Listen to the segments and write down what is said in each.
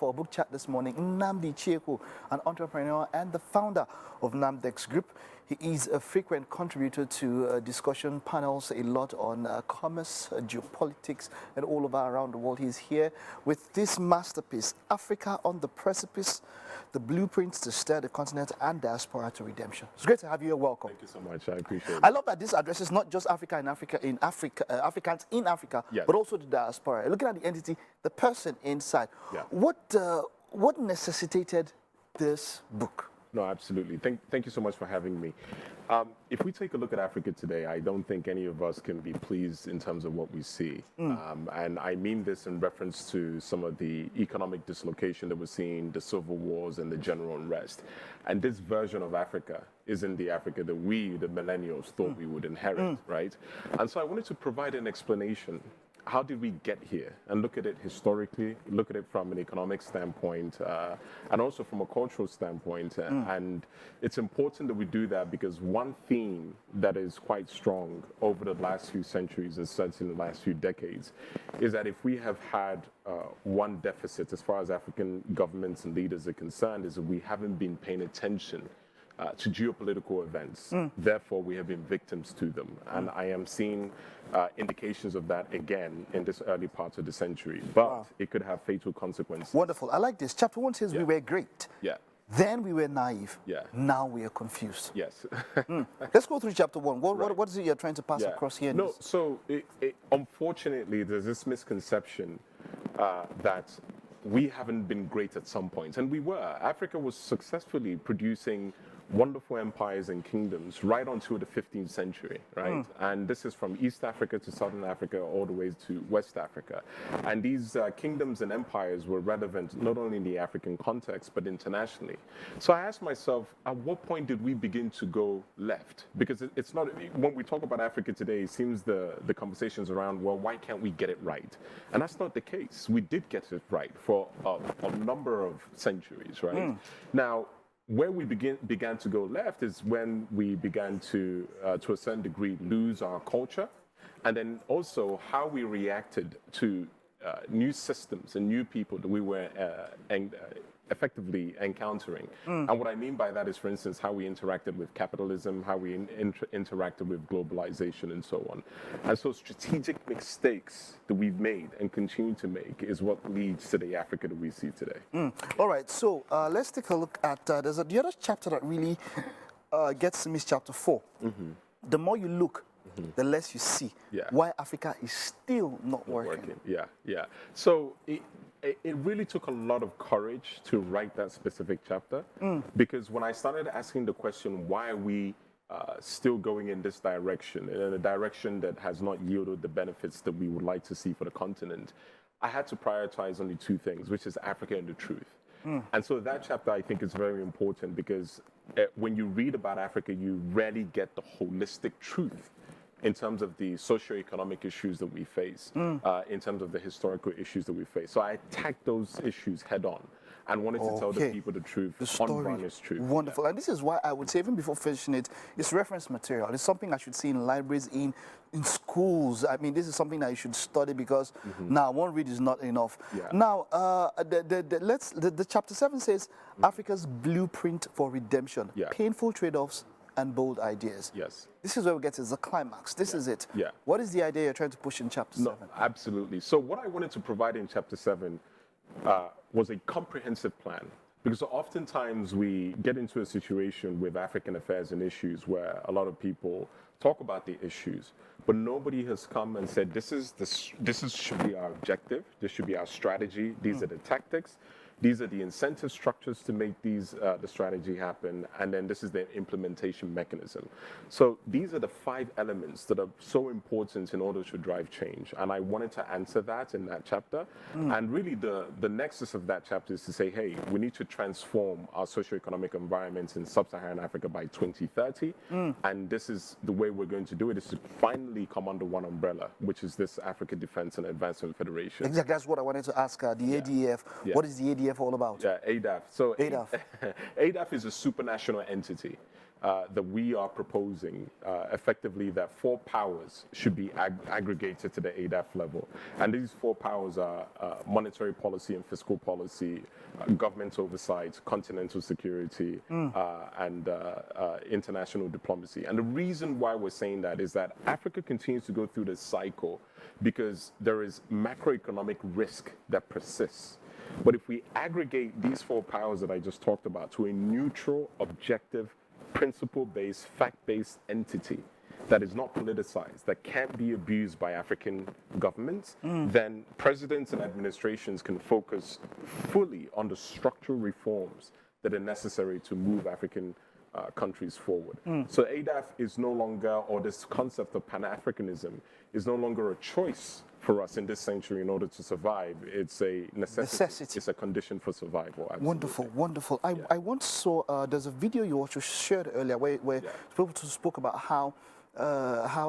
for a book chat this morning, Nnamdi Chiekwu, an entrepreneur and the founder of Namdex Group. He is a frequent contributor to discussion panels, a lot on commerce, geopolitics, and all over around the world. He's here with this masterpiece, Africa on the Precipice, the blueprints to steer the continent and diaspora to redemption. It's great to have you here. Welcome. Thank you so much. I appreciate it. I love that this addresses not just Africa in Africa, Africans in Africa, yes, but also the diaspora. Looking at the entity, the person inside. Yeah. What necessitated this book? No, absolutely. Thank you so much for having me. If we take a look at Africa today, I don't think any of us can be pleased in terms of what we see. And I mean this in reference to some of the economic dislocation that we're seeing, the civil wars and the general unrest. And this version of Africa isn't the Africa that we, the millennials, thought we would inherit, right? And so I wanted to provide an explanation. How did we get here? And look at it historically, look at it from an economic standpoint, and also from a cultural standpoint. And it's important that we do that because one theme that is quite strong over the last few centuries, and certainly the last few decades, is that if we have had one deficit as far as African governments and leaders are concerned, is that we haven't been paying attention to geopolitical events. Therefore, we have been victims to them. And I am seeing indications of that again in this early part of the century. But it could have fatal consequences. Wonderful. I like this. Chapter 1 says we were great. Yeah. Then we were naive. Yeah. Now we are confused. Yes. Let's go through chapter 1. What is it you're trying to pass across here? No, so unfortunately, there's this misconception that we haven't been great at some point. And we were. Africa was successfully producing wonderful empires and kingdoms right until the 15th century, right? And this is from East Africa to Southern Africa, all the way to West Africa. And these kingdoms and empires were relevant not only in the African context, but internationally. So I asked myself, at what point did we begin to go left? Because it's not, when we talk about Africa today, it seems the conversations around, well, why can't we get it right? And that's not the case. We did get it right for a number of centuries, right? Now, where we began to go left is when we began to a certain degree, lose our culture, and then also how we reacted to new systems and new people that we were effectively encountering. And what I mean by that is, for instance, how we interacted with capitalism, how we interacted with globalization, and so on. And so strategic mistakes that we've made and continue to make is what leads to the Africa that we see today. All right, so let's take a look at, there's the other chapter that really gets to me is chapter 4. The more you look, the less you see why Africa is still not working. Yeah. So it really took a lot of courage to write that specific chapter, because when I started asking the question, why are we still going in this direction, in a direction that has not yielded the benefits that we would like to see for the continent, I had to prioritize only two things, which is Africa and the truth. And so that chapter, I think, is very important because when you read about Africa, you rarely get the holistic truth in terms of the socio-economic issues that we face, in terms of the historical issues that we face. So I attacked those issues head on and wanted to tell the people the truth, the unvarnished truth. Wonderful. And this is why I would say, even before finishing it, it's reference material. It's something I should see in libraries, in schools. I mean, this is something that you should study because now one read is not enough. Now, the chapter 7 says Africa's blueprint for redemption, painful trade-offs and bold ideas. Yes. This is where we get to the climax. This is it. Yeah. What is the idea you're trying to push in chapter 7? Absolutely. So what I wanted to provide in chapter 7 was a comprehensive plan. Because oftentimes we get into a situation with African affairs and issues where a lot of people talk about the issues, but nobody has come and said, this should be our objective, this should be our strategy, these are the tactics, these are the incentive structures to make the strategy happen, and then this is the implementation mechanism. So these are the 5 elements that are so important in order to drive change. And I wanted to answer that in that chapter. And really the nexus of that chapter is to say, hey, we need to transform our socioeconomic environment in sub-Saharan Africa by 2030. And this is the way we're going to do it, is to finally come under one umbrella, which is this Africa Defense and Advancement Federation. Exactly, that's what I wanted to ask. The ADF, what is the ADF all about? ADAF. So ADAF. ADAF is a supranational entity. that we are proposing effectively that 4 powers should be aggregated to the ADAF level. And these 4 powers are monetary policy and fiscal policy, government oversight, continental security, and international diplomacy. And the reason why we're saying that is that Africa continues to go through this cycle because there is macroeconomic risk that persists. But if we aggregate these 4 powers that I just talked about to a neutral, objective, principle-based, fact-based entity that is not politicized, that can't be abused by African governments, then presidents and administrations can focus fully on the structural reforms that are necessary to move African countries forward. So ADAF is no longer, or this concept of Pan-Africanism is no longer a choice for us in this century in order to survive. It's a necessity. It's a condition for survival. Absolutely. Wonderful, wonderful. I once saw, there's a video you also shared earlier where people spoke about how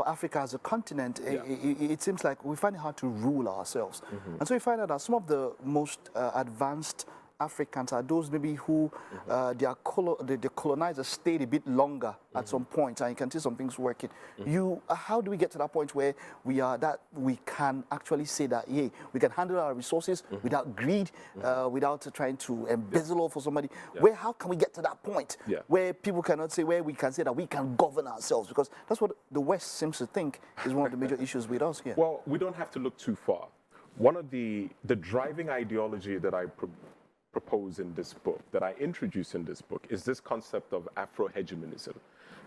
Africa as a continent, it seems like we find it hard to rule ourselves. And so we find out that some of the most advanced Africans are those maybe who the colonizers stayed a bit longer at some point, and you can see some things working. How do we get to that point where we are that we can actually say that we can handle our resources without greed, without trying to embezzle all for somebody? How can we get to that point where people cannot say, where we can say that we can govern ourselves? Because that's what the West seems to think is one of the major issues with us here. Well, we don't have to look too far. One of the driving ideology that I propose in this book, that I introduce in this book, is this concept of Afro Hedonism.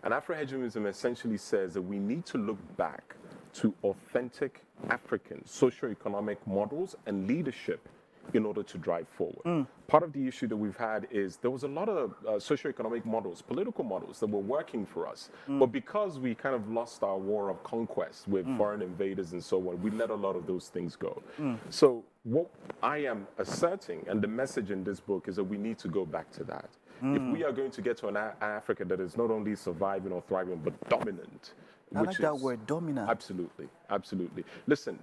And Afro Hedonism essentially says that we need to look back to authentic African socioeconomic models and leadership in order to drive forward. Part of the issue that we've had is there was a lot of socioeconomic models, political models that were working for us. But because we kind of lost our war of conquest with foreign invaders and so on, we let a lot of those things go. So what I am asserting, and the message in this book, is that we need to go back to that. If we are going to get to an Africa that is not only surviving or thriving, but dominant. I like that word, dominant. Absolutely, absolutely. Listen,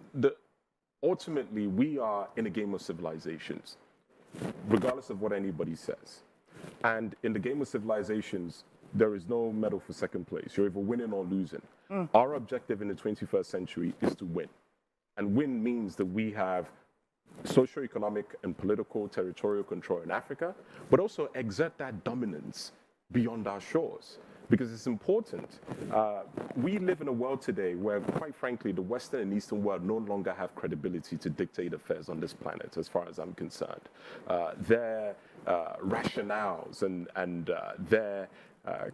ultimately, we are in a game of civilizations, regardless of what anybody says. And in the game of civilizations, there is no medal for second place. You're either winning or losing. Our objective in the 21st century is to win. And win means that we have socioeconomic and political territorial control in Africa, but also exert that dominance beyond our shores. Because it's important. We live in a world today where, quite frankly, the Western and Eastern world no longer have credibility to dictate affairs on this planet, as far as I'm concerned. Their rationales and their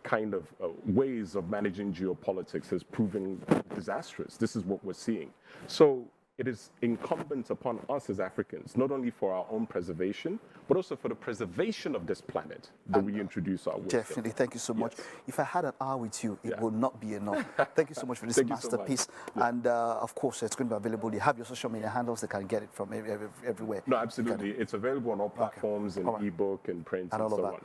kind of ways of managing geopolitics has proven disastrous. This is what we're seeing. So it is incumbent upon us as Africans, not only for our own preservation, but also for the preservation of this planet, that we introduce our wisdom. Definitely. Thank you so much. If I had an hour with you, it would not be enough. Thank you so much for this masterpiece. So and of course, it's going to be available. You have your social media handles. They can get it from everywhere. No, absolutely. It's available on all platforms, in ebook and print and so on.